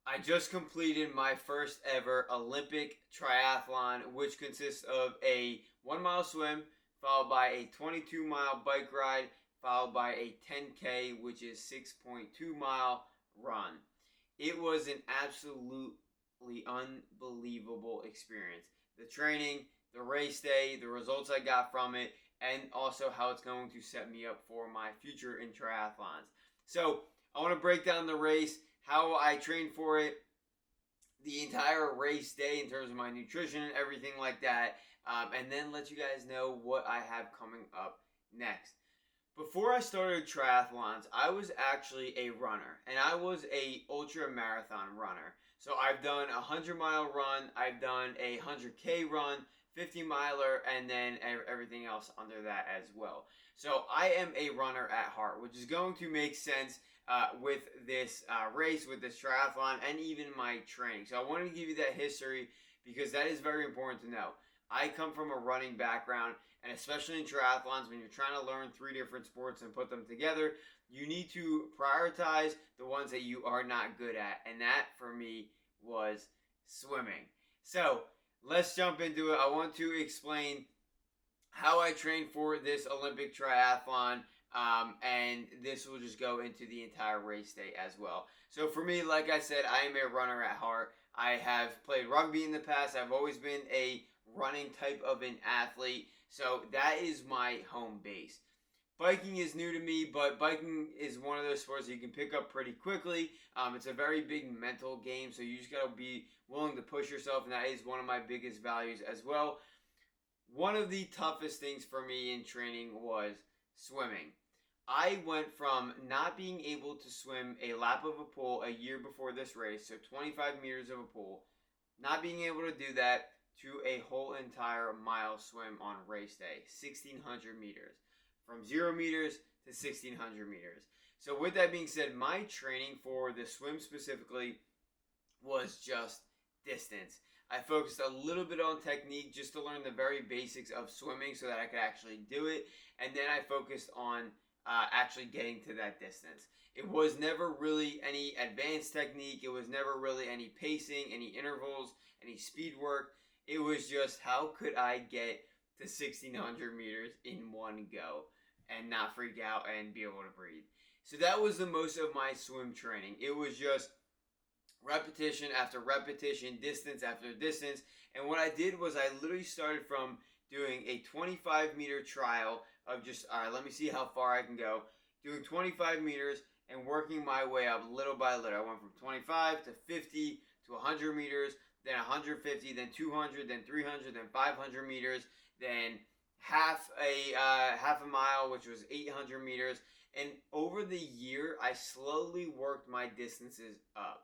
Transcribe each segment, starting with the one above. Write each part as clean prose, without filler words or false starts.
I just completed my first ever Olympic triathlon, which consists of a 1 mile swim, followed by a 22-mile bike ride, followed by a 10K, which is 6.2-mile run. It was an absolutely unbelievable experience. The training, the race day, the results I got from it, and also how it's going to set me up for my future in triathlons. So, I want to break down the race, how I trained for it, the entire race day in terms of my nutrition and everything like that, and then let you guys know what I have coming up next. Before I started triathlons, I was actually a runner, and I was a ultra marathon runner. So I've done a 100-mile run, I've done a 100K run, 50-miler, and then everything else under that as well. So I am a runner at heart, which is going to make sense with this race, with this triathlon, and even my training. So I wanted to give you that history because that is very important to know. I come from a running background, and especially in triathlons, when you're trying to learn 3 different sports and put them together, you need to prioritize the ones that you are not good at, and that for me was swimming. So let's jump into it. I want to explain how I trained for this Olympic triathlon, and this will just go into the entire race day as well. So for me, like I said, I am a runner at heart. I have played rugby in the past. I've always been a running type of an athlete, so that is my home base. Biking is new to me, but biking is one of those sports that you can pick up pretty quickly. It's a very big mental game, so you just got to be willing to push yourself, and that is one of my biggest values as well. One of the toughest things for me in training was swimming. I went from not being able to swim a lap of a pool a year before this race, so 25 meters of a pool, not being able to do that, to a whole entire mile swim on race day, 1,600 meters. From 0 meters to 1,600 meters. So with that being said, my training for the swim specifically was just distance. I focused a little bit on technique just to learn the very basics of swimming so that I could actually do it. And then I focused on actually getting to that distance. It was never really any advanced technique. It was never really any pacing, any intervals, any speed work. It was just how could I get to 1,600 meters in one go and not freak out and be able to breathe. So that was the most of my swim training. It was just repetition after repetition, distance after distance. And what I did was I literally started from doing a 25-meter trial of just, all right, let me see how far I can go. Doing 25 meters and working my way up little by little. I went from 25 to 50 to 100 meters, then 150, then 200, then 300, then 500 meters, then half a mile, which was 800 meters. And over the year, I slowly worked my distances up.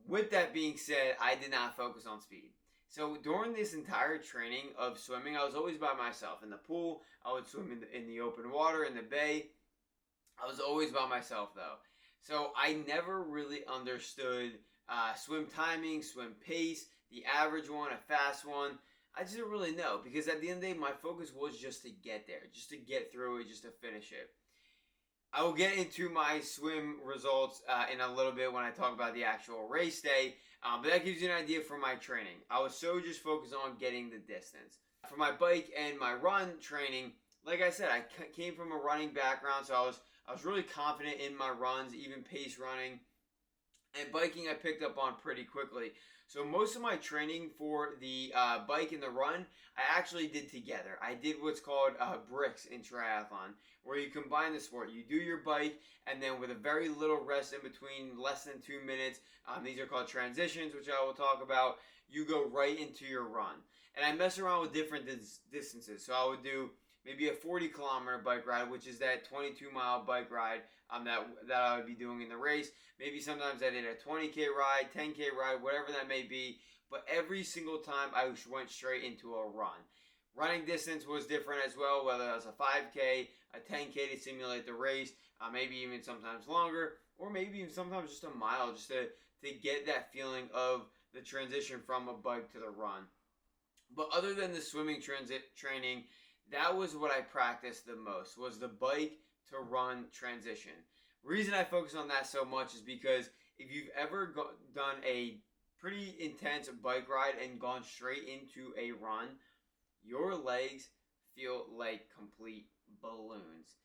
With that being said, I did not focus on speed. So during this entire training of swimming, I was always by myself. In the pool, I would swim in the open water, in the bay. I was always by myself though. So I never really understood swim timing, swim pace, the average one, a fast one. I just didn't really know because at the end of the day, my focus was just to get there, just to get through it, just to finish it. I will get into my swim results in a little bit when I talk about the actual race day, but that gives you an idea for my training. I was so just focused on getting the distance. For my bike and my run training, like I said, I came from a running background, so I was really confident in my runs, even pace running. And biking I picked up on pretty quickly. So most of my training for the bike and the run, I actually did together. I did what's called bricks in triathlon, where you combine the sport. You do your bike, and then with a very little rest in between, less than 2 minutes, these are called transitions, which I will talk about, you go right into your run. And I mess around with different distances. So I would do maybe a 40-kilometer bike ride, which is that 22-mile bike ride that I would be doing in the race. Maybe sometimes I did a 20K ride, 10K ride, whatever that may be. But every single time I went straight into a run. Running distance was different as well, whether it was a 5K, a 10K to simulate the race, maybe even sometimes longer, or maybe even sometimes just a mile, just to get that feeling of the transition from a bike to the run. But other than the swimming training, that was what I practiced the most, was the bike to run transition. Reason I focus on that so much is because if you've ever done a pretty intense bike ride and gone straight into a run, your legs feel like complete balloons.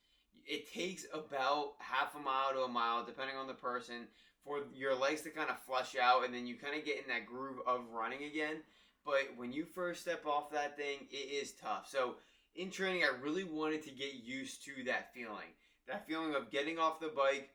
It takes about half a mile to a mile, depending on the person, for your legs to kind of flush out, and then you kind of get in that groove of running again. But when you first step off that thing, it is tough. So in training, I really wanted to get used to that feeling of getting off the bike,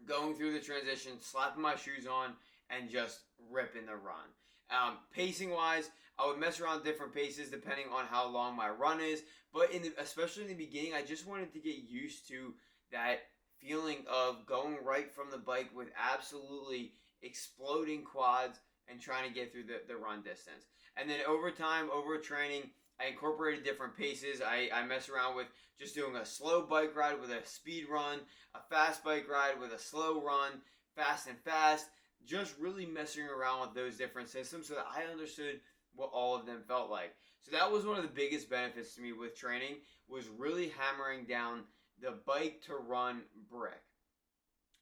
going through the transition, slapping my shoes on, and just ripping the run. Pacing wise, I would mess around different paces depending on how long my run is, but especially in the beginning, I just wanted to get used to that feeling of going right from the bike with absolutely exploding quads and trying to get through the run distance. And then over time, over training, I incorporated different paces. I mess around with just doing a slow bike ride with a speed run, a fast bike ride with a slow run, fast and fast, just really messing around with those different systems so that I understood what all of them felt like. So that was one of the biggest benefits to me with training, was really hammering down the bike to run brick.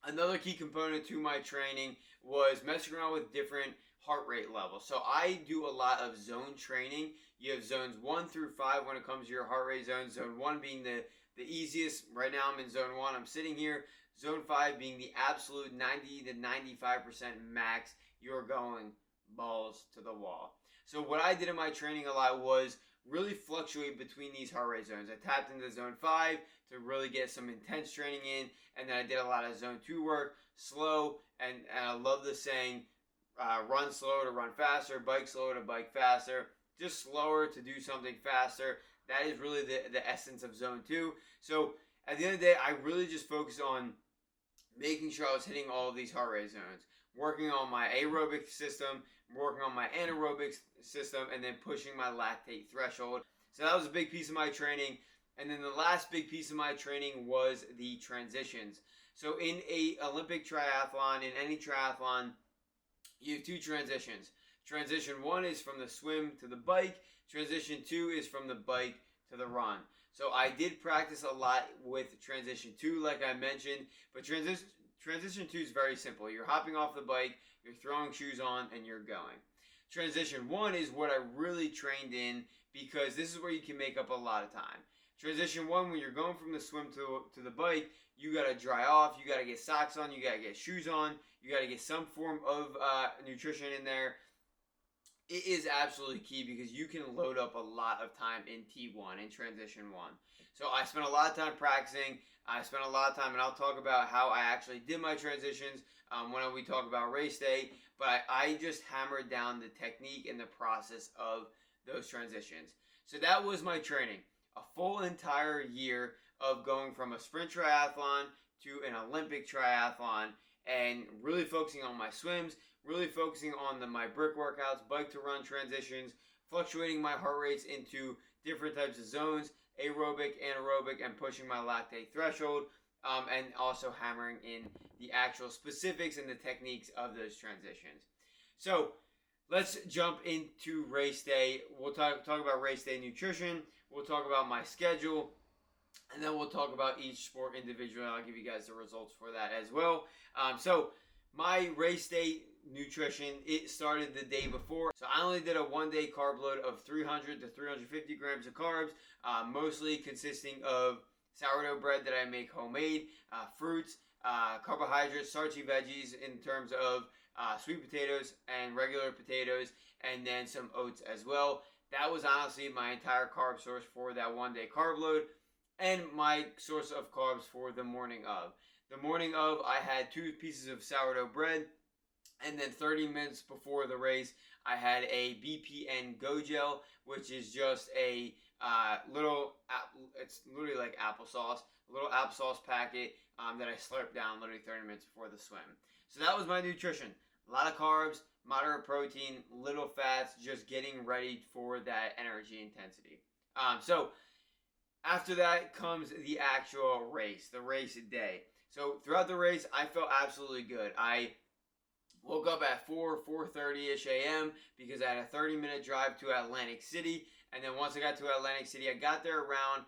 Another key component to my training was messing around with different heart rate levels. So I do a lot of zone training. You have zones 1 through 5 when it comes to your heart rate zones. Zone 1 being the easiest. Right now I'm in zone 1. I'm sitting here. Zone 5 being the absolute 90 to 95% max. You're going balls to the wall. So what I did in my training a lot was really fluctuate between these heart rate zones. I tapped into zone 5 to really get some intense training in, and then I did a lot of zone 2 work, slow, and I love the saying, run slow to run faster, bike slow to bike faster, just slower to do something faster. That is really the essence of zone 2. So at the end of the day, I really just focused on making sure I was hitting all of these heart rate zones, working on my aerobic system, working on my anaerobic system, and then pushing my lactate threshold. So that was a big piece of my training. And then the last big piece of my training was the transitions. So in a Olympic triathlon, in any triathlon, you have 2 transitions. Transition 1 is from the swim to the bike. Transition 2 is from the bike to the run. So I did practice a lot with transition 2, like I mentioned, but transition 2 is very simple. You're hopping off the bike, you're throwing shoes on, and you're going. Transition 1 is what I really trained in, because this is where you can make up a lot of time. Transition 1, when you're going from the swim to the bike, you got to dry off, you got to get socks on, you got to get shoes on, you got to get some form of nutrition in there. It is absolutely key, because you can load up a lot of time in T1, in transition 1. So I spent a lot of time practicing. I spent a lot of time, and I'll talk about how I actually did my transitions when we talk about race day. But I just hammered down the technique and the process of those transitions. So that was my training. A full entire year of going from a sprint triathlon to an Olympic triathlon, and really focusing on my swims, really focusing on my brick workouts, bike to run transitions, fluctuating my heart rates into different types of zones, aerobic, anaerobic, and pushing my lactate threshold, and also hammering in the actual specifics and the techniques of those transitions. So let's jump into race day. We'll talk about race day nutrition. We'll talk about my schedule, and then we'll talk about each sport individually. I'll give you guys the results for that as well. So my race day nutrition, it started the day before. So I only did a 1-day carb load of 300 to 350 grams of carbs, mostly consisting of sourdough bread that I make homemade, fruits, carbohydrates, starchy veggies in terms of sweet potatoes and regular potatoes, and then some oats as well. That was honestly my entire carb source for that 1-day carb load, and my source of carbs for the morning of. The morning of, I had 2 pieces of sourdough bread, and then 30 minutes before the race, I had a BPN Go Gel, which is just a it's literally like applesauce, a little applesauce packet that I slurped down literally 30 minutes before the swim. So that was my nutrition. A lot of carbs, moderate protein, little fats, just getting ready for that energy intensity. So after that comes the actual race, the race day. So throughout the race, I felt absolutely good. I woke up at 4:30ish a.m. because I had a 30-minute drive to Atlantic City. And then once I got to Atlantic City, I got there around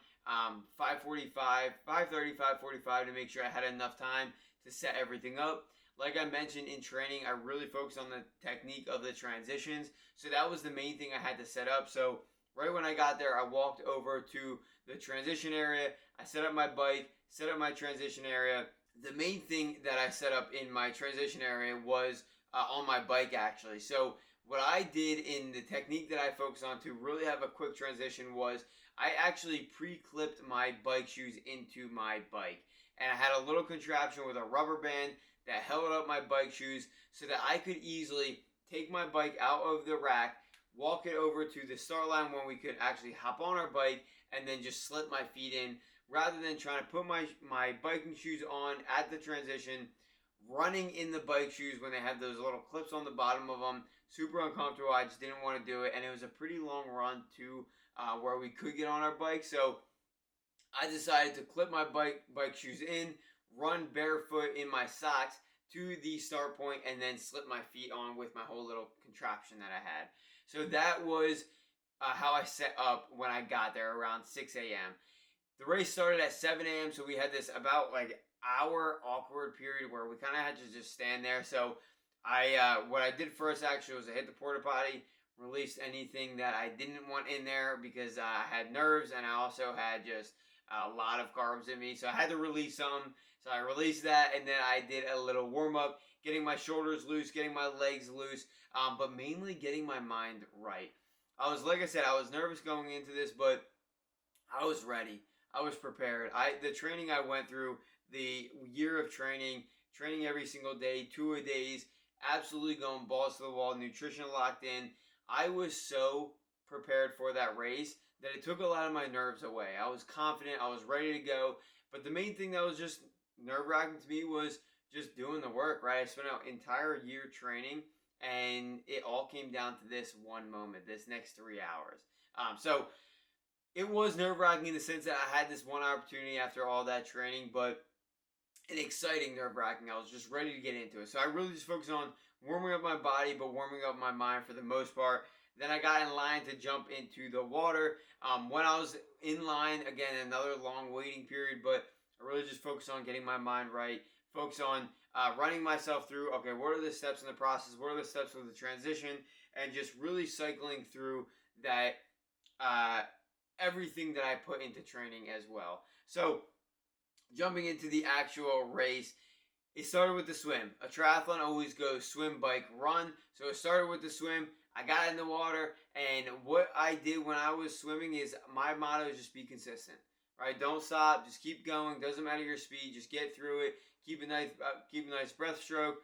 5:30, 5:45 to make sure I had enough time to set everything up. Like I mentioned in training, I really focused on the technique of the transitions. So that was the main thing I had to set up. So right when I got there, I walked over to the transition area. I set up my bike, set up my transition area. The main thing that I set up in my transition area was on my bike, actually. So what I did in the technique that I focused on to really have a quick transition was I actually pre-clipped my bike shoes into my bike. And I had a little contraption with a rubber band that held up my bike shoes so that I could easily take my bike out of the rack, walk it over to the start line when we could actually hop on our bike, and then just slip my feet in rather than trying to put my biking shoes on at the transition, running in the bike shoes when they have those little clips on the bottom of them. Super uncomfortable. I just didn't want to do it, and it was a pretty long run to where we could get on our bike. So I decided to clip my bike shoes in, run barefoot in my socks to the start point, and then slip my feet on with my whole little contraption that I had. So that was how I set up when I got there around 6 a.m. The race started at 7 a.m., so we had this about like hour awkward period where we kind of had to just stand there. So what I did first actually was I hit the porta potty, released anything that I didn't want in there because I had nerves and I also had just a lot of carbs in me, so I had to release some. So I released that, and then I did a little warm-up, getting my shoulders loose, getting my legs loose, but mainly getting my mind right. Like I said, I was nervous going into this, but I was ready. I was prepared. The training I went through, the year of training every single day, 2-a-days, absolutely going balls to the wall, nutrition locked in. I was so prepared for that race that it took a lot of my nerves away. I was confident. I was ready to go. But the main thing that was just nerve-wracking to me was just doing the work, right? I spent an entire year training, and it all came down to this one moment, this next 3 hours. So it was nerve-wracking in the sense that I had this one opportunity after all that training, but an exciting nerve-wracking. I was just ready to get into it. So I really just focused on warming up my body, but warming up my mind for the most part. Then I got in line to jump into the water. When I was in line, again, another long waiting period, but I really just focused on getting my mind right, focus on running myself through, okay, what are the steps in the process, what are the steps of the transition, and just really cycling through that, everything that I put into training as well. So, jumping into the actual race, it started with the swim. A triathlon always goes swim, bike, run. So it started with the swim. I got in the water, and what I did when I was swimming is my motto is just be consistent, right? Don't stop, just keep going. Doesn't matter your speed, just get through it. Keep a nice breaststroke,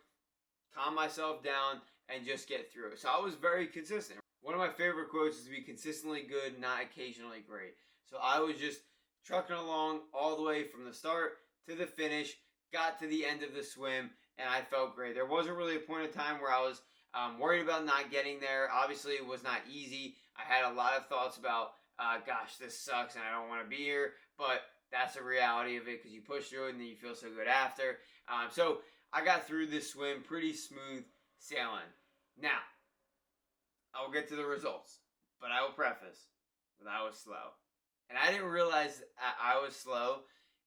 calm myself down, and just get through it. So I was very consistent. One of my favorite quotes is to be consistently good, not occasionally great. So I was just trucking along all the way from the start to the finish, got to the end of the swim, and I felt great. There wasn't really a point in time where I was worried about not getting there. Obviously, it was not easy. I had a lot of thoughts about, gosh, this sucks and I don't want to be here. But that's the reality of it because you push through it and then you feel so good after. So I got through this swim pretty smooth sailing. Now, I will get to the results, but I will preface that I was slow. And I didn't realize I was slow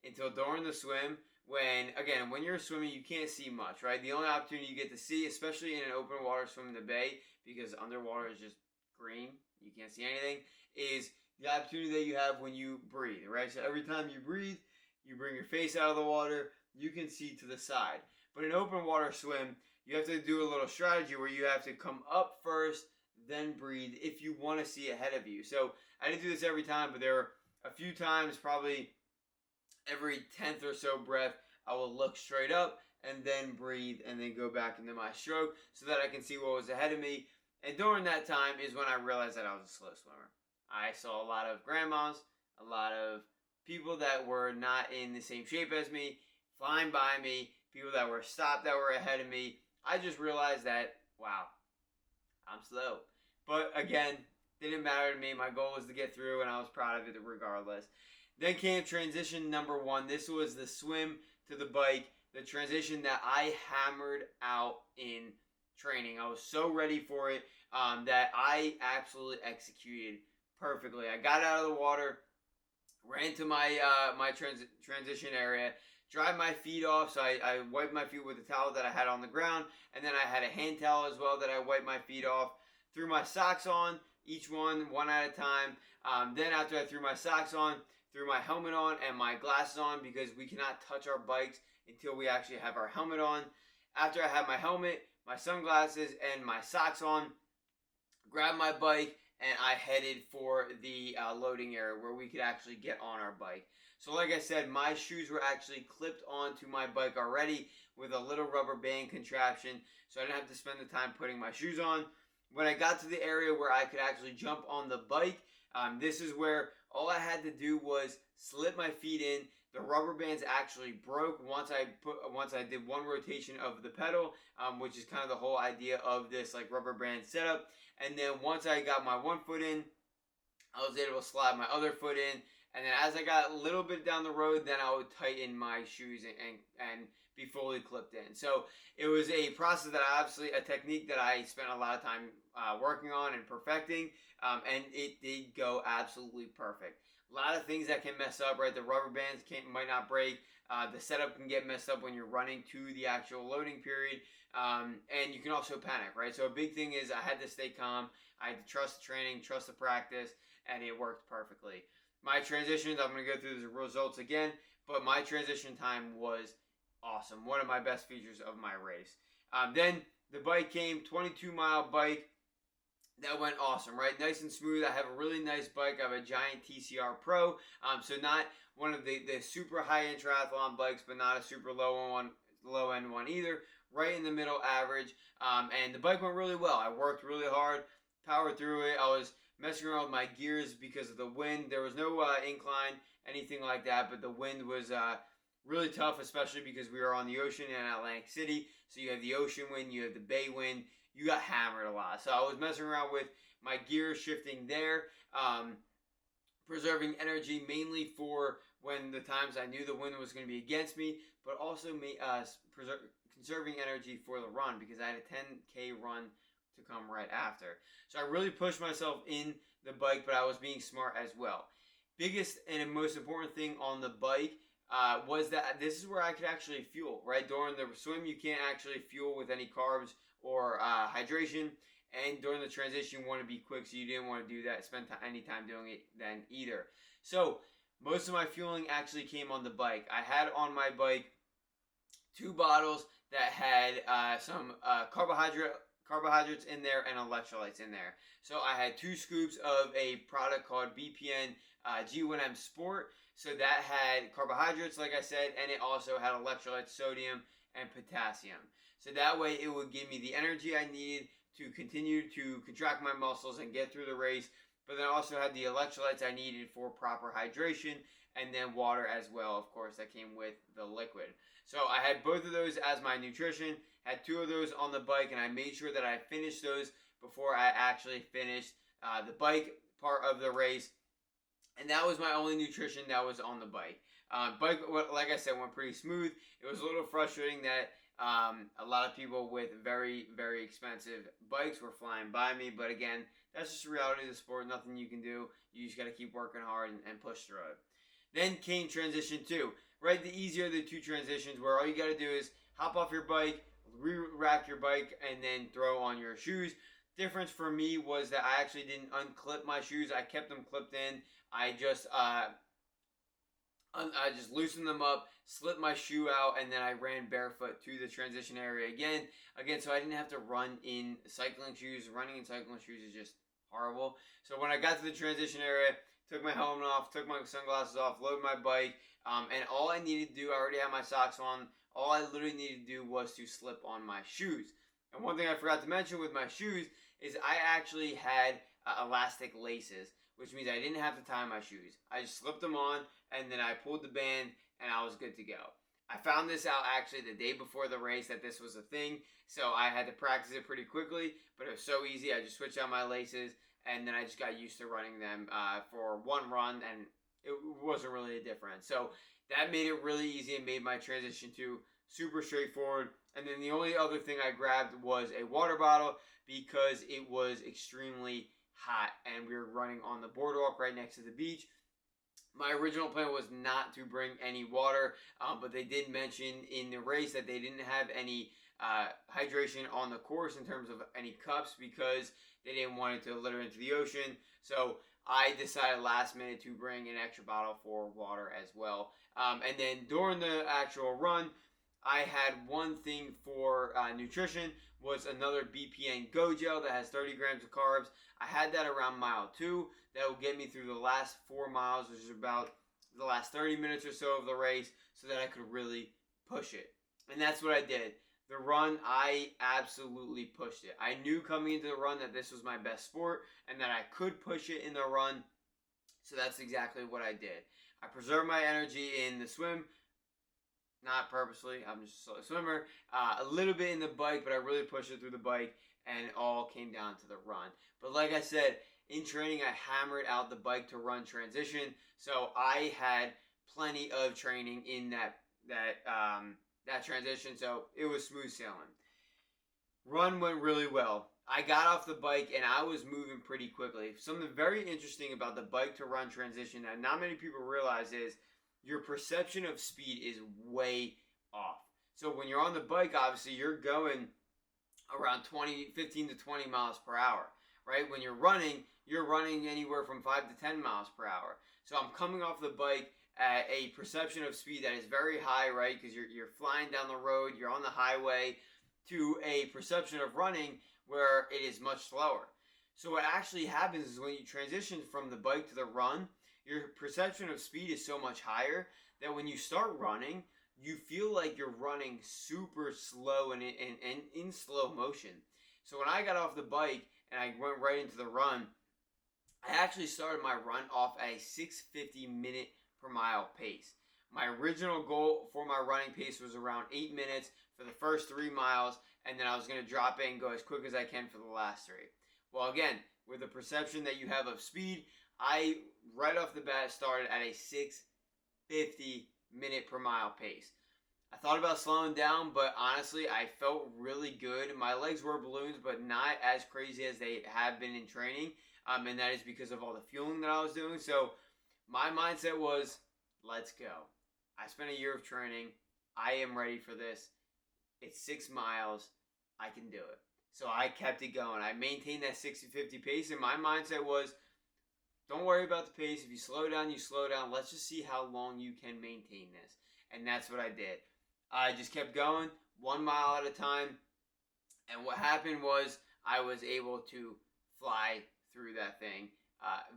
until during the swim. When you're swimming, you can't see much, right? The only opportunity you get to see, especially in an open water swim in the bay, because underwater is just green, you can't see anything, is the opportunity that you have when you breathe, right? So every time you breathe, you bring your face out of the water, you can see to the side. But in open water swim, you have to do a little strategy where you have to come up first, then breathe if you want to see ahead of you. So I didn't do this every time, but there were a few times, probably every 10th or so breath, I will look straight up and then breathe and then go back into my stroke so that I can see what was ahead of me. And during that time is when I realized that I was a slow swimmer. I saw a lot of grandmas, a lot of people that were not in the same shape as me, flying by me, people that were stopped that were ahead of me. I just realized that, wow, I'm slow. But again, didn't matter to me. My goal was to get through, and I was proud of it regardless. Then came transition number 1. This was the swim to the bike, the transition that I hammered out in training. I was so ready for it that I absolutely executed perfectly. I got out of the water, ran to my transition area, dried my feet off. So I wiped my feet with a towel that I had on the ground, and then I had a hand towel as well that I wiped my feet off. Threw my socks on, each one at a time. Then after I threw my socks on, threw my helmet on and my glasses on, because we cannot touch our bikes until we actually have our helmet on. After I had my helmet, my sunglasses, and my socks on, grabbed my bike, and I headed for the loading area where we could actually get on our bike. So like I said, my shoes were actually clipped onto my bike already with a little rubber band contraption, so I didn't have to spend the time putting my shoes on. When I got to the area where I could actually jump on the bike, this is where all I had to do was slip my feet in. The rubber bands actually broke once I did one rotation of the pedal, which is kind of the whole idea of this like rubber band setup. And then once I got my one foot in, I was able to slide my other foot in. And then as I got a little bit down the road, then I would tighten my shoes and be fully clipped in. So it was a process that a technique that I spent a lot of time working on and perfecting, and it did go absolutely perfect. A lot of things that can mess up, right? The rubber bands might not break. The setup can get messed up when you're running to the actual loading period, and you can also panic, right? So a big thing is I had to stay calm. I had to trust the training, trust the practice, and it worked perfectly. My transitions, I'm going to go through the results again, but my transition time was awesome. One of my best features of my race. Then the bike came, 22-mile bike. That went awesome, right? Nice and smooth. I have a really nice bike. I have a Giant TCR Pro. So not one of the super high-end triathlon bikes, but not a super low-end one either. Right in the middle, average. And the bike went really well. I worked really hard, powered through it. I was messing around with my gears because of the wind. There was no incline, anything like that, but the wind was really tough, especially because we were on the ocean in Atlantic City. So you have the ocean wind, you have the bay wind. You got hammered a lot. So I was messing around with my gear shifting there, preserving energy mainly for when the times I knew the wind was going to be against me, but also conserving energy for the run because I had a 10K run to come right after. So I really pushed myself in the bike, but I was being smart as well. Biggest and most important thing on the bike was that this is where I could actually fuel, right? During the swim, you can't actually fuel with any carbs or hydration, and during the transition you want to be quick, so you didn't want to do that, spend any time doing it then either. So most of my fueling actually came on the bike. I had on my bike 2 bottles that had some carbohydrates in there and electrolytes in there. So I had 2 scoops of a product called BPN G1M Sport. So that had carbohydrates, like I said, and it also had electrolytes, sodium, and potassium. So that way it would give me the energy I needed to continue to contract my muscles and get through the race, but then also had the electrolytes I needed for proper hydration, and then water as well, of course, that came with the liquid. So I had both of those as my nutrition, had 2 of those on the bike, and I made sure that I finished those before I actually finished the bike part of the race. And that was my only nutrition that was on the bike. Bike, like I said, went pretty smooth. It was a little frustrating that a lot of people with very, very expensive bikes were flying by me. But again, that's just the reality of the sport. Nothing you can do. You just got to keep working hard and push through it. Then came transition 2. Right, the easier of the 2 transitions, where all you got to do is hop off your bike, re-rack your bike, and then throw on your shoes. Difference for me was that I actually didn't unclip my shoes. I kept them clipped in. I just loosened them up, slipped my shoe out, and then I ran barefoot to the transition area again, so I didn't have to run in cycling shoes. Running in cycling shoes is just horrible. So when I got to the transition area, took my helmet off, took my sunglasses off, loaded my bike, and all I needed to do, I already had my socks on, all I literally needed to do was to slip on my shoes. And one thing I forgot to mention with my shoes is I actually had elastic laces, which means I didn't have to tie my shoes. I just slipped them on, and then I pulled the band, and I was good to go. I found this out actually the day before the race that this was a thing, so I had to practice it pretty quickly, but it was so easy. I just switched out my laces, and then I just got used to running them for one run, and it wasn't really a difference. So that made it really easy and made my transition to super straightforward. And then the only other thing I grabbed was a water bottle because it was extremely hot and we were running on the boardwalk right next to the beach. My original plan was not to bring any water, but they did mention in the race that they didn't have any hydration on the course in terms of any cups because they didn't want it to litter into the ocean. So I decided last minute to bring an extra bottle for water as well. And then during the actual run, I had one thing for nutrition, was another BPN Go Gel that has 30 grams of carbs. I had that around mile 2. That will get me through the last 4 miles, which is about the last 30 minutes or so of the race, so that I could really push it. And that's what I did. The run, I absolutely pushed it. I knew coming into the run that this was my best sport and that I could push it in the run, so that's exactly what I did. I preserved my energy in the swim, not purposely, I'm just a slow swimmer, a little bit in the bike, but I really pushed it through the bike, and it all came down to the run. But like I said, in training, I hammered out the bike to run transition, so I had plenty of training in that transition, so it was smooth sailing. Run went really well. I got off the bike and I was moving pretty quickly. Something very interesting about the bike to run transition that not many people realize is your perception of speed is way off. So when you're on the bike, obviously you're going around 15 to 20 miles per hour, right? When you're running anywhere from 5 to 10 miles per hour. So I'm coming off the bike at a perception of speed that is very high, right? Because you're flying down the road, you're on the highway, to a perception of running where it is much slower. So what actually happens is when you transition from the bike to the run, your perception of speed is so much higher that when you start running, you feel like you're running super slow and in slow motion. So when I got off the bike and I went right into the run, I actually started my run off at a 6:50 minute per mile pace. My original goal for my running pace was around 8 minutes for the first 3 miles, and then I was going to drop it and go as quick as I can for the last 3. Well, again, with the perception that you have of speed, I right off the bat started at a 6:50 minute per mile pace. I thought about slowing down, but honestly, I felt really good. My legs were balloons, but not as crazy as they have been in training, and that is because of all the fueling that I was doing. So my mindset was, let's go. I spent a year of training. I am ready for this. It's 6 miles. I can do it. So I kept it going. I maintained that 60-50 pace, and my mindset was, don't worry about the pace. If you slow down, you slow down. Let's just see how long you can maintain this. And that's what I did. I just kept going 1 mile at a time. And what happened was I was able to fly through that thing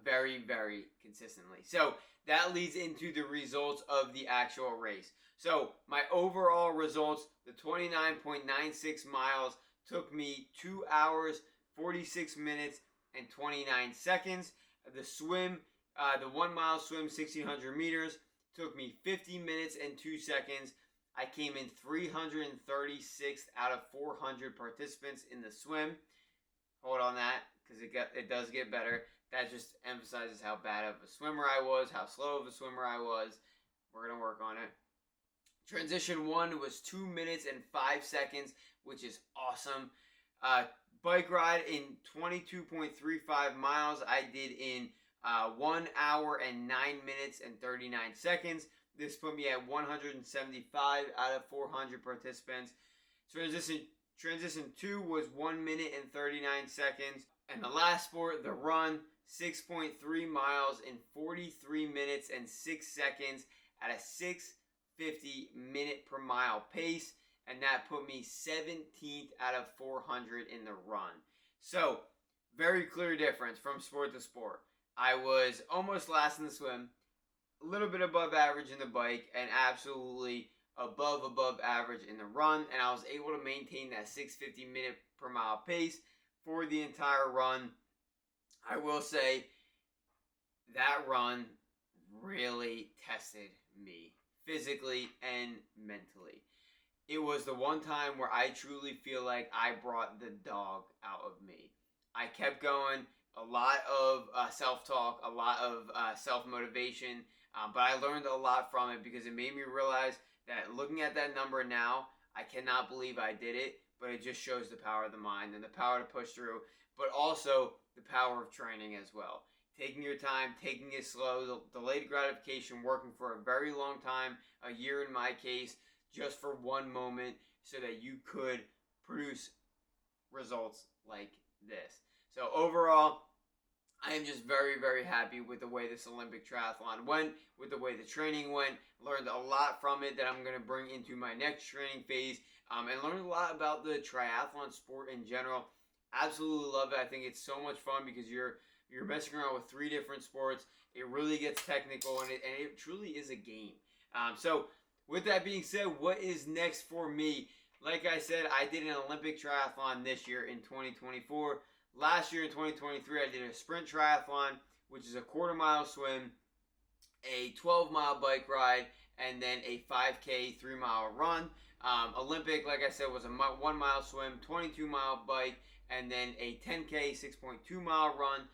very, very consistently. So that leads into the results of the actual race. So my overall results, the 29.96 miles took me 2 hours, 46 minutes, and 29 seconds. The swim, the 1 mile swim, 1,600 meters, took me 50 minutes and 2 seconds. I came in 336th out of 400 participants in the swim. Hold on that, because it does get better. That just emphasizes how bad of a swimmer I was, how slow of a swimmer I was. We're going to work on it. Transition 1 was 2 minutes and 5 seconds, which is awesome. Bike ride in 22.35 miles, I did in 1 hour and 9 minutes and 39 seconds. This put me at 175 out of 400 participants. Transition 2 was 1 minute and 39 seconds. And the last sport, the run, 6.3 miles in 43 minutes and 6 seconds at a 6:50 minute per mile pace. And that put me 17th out of 400 in the run. So, very clear difference from sport to sport. I was almost last in the swim, a little bit above average in the bike, and absolutely above average in the run. And I was able to maintain that 6:50 minute per mile pace for the entire run. I will say that run really tested me physically and mentally. It was the one time where I truly feel like I brought the dog out of me. I kept going, a lot of self-talk, a lot of self-motivation, but I learned a lot from it because it made me realize that looking at that number now, I cannot believe I did it, but it just shows the power of the mind and the power to push through, but also the power of training as well. taking your time, taking it slow, delayed gratification, working for a very long time, a year in my case, just for one moment so that you could produce results like this. So overall, I am just very, very happy with the way this Olympic triathlon went, with the way the training went. Learned a lot from it that I'm going to bring into my next training phase, and learned a lot about the triathlon sport in general. Absolutely love it. I think it's so much fun because you're messing around with 3 different sports. It really gets technical, and it truly is a game. So with that being said, what is next for me? Like I said, I did an Olympic triathlon this year in 2024. Last year in 2023, I did a sprint triathlon, which is a quarter-mile swim, a 12-mile bike ride, and then a 5K 3-mile run. Olympic, like I said, was a 1-mile swim, 22-mile bike, and then a 10K 6.2-mile run.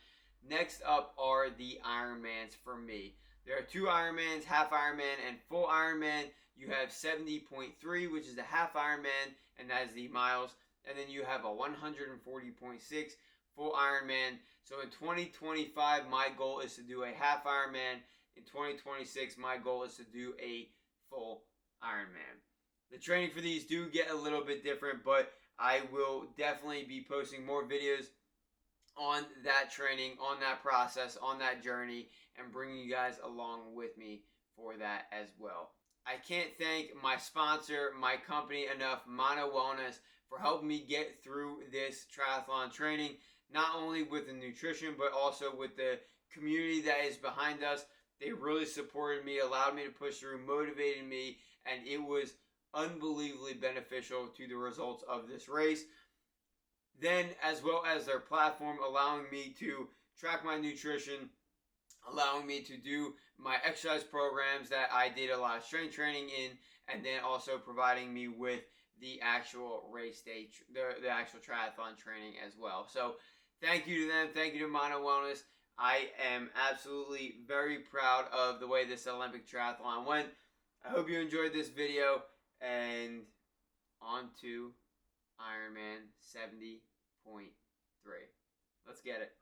Next up are the Ironmans for me. There are 2 Ironmans, half Ironman and full Ironman. You have 70.3, which is the half Ironman, and that is the miles. And then you have a 140.6 full Ironman. So in 2025, my goal is to do a half Ironman. In 2026, my goal is to do a full Ironman. The training for these do get a little bit different, but I will definitely be posting more videos on that training, on that process, on that journey, and bringing you guys along with me for that as well. I can't thank my sponsor, my company enough, Mana Wellness, for helping me get through this triathlon training, not only with the nutrition, but also with the community that is behind us. They really supported me, allowed me to push through, motivated me, and it was unbelievably beneficial to the results of this race. Then, as well as their platform, allowing me to track my nutrition, allowing me to do my exercise programs that I did a lot of strength training in, and then also providing me with the actual race day, the actual triathlon training as well. So thank you to them. Thank you to Mana Wellness. I am absolutely very proud of the way this Olympic triathlon went. I hope you enjoyed this video, and on to Ironman 70.3. Let's get it.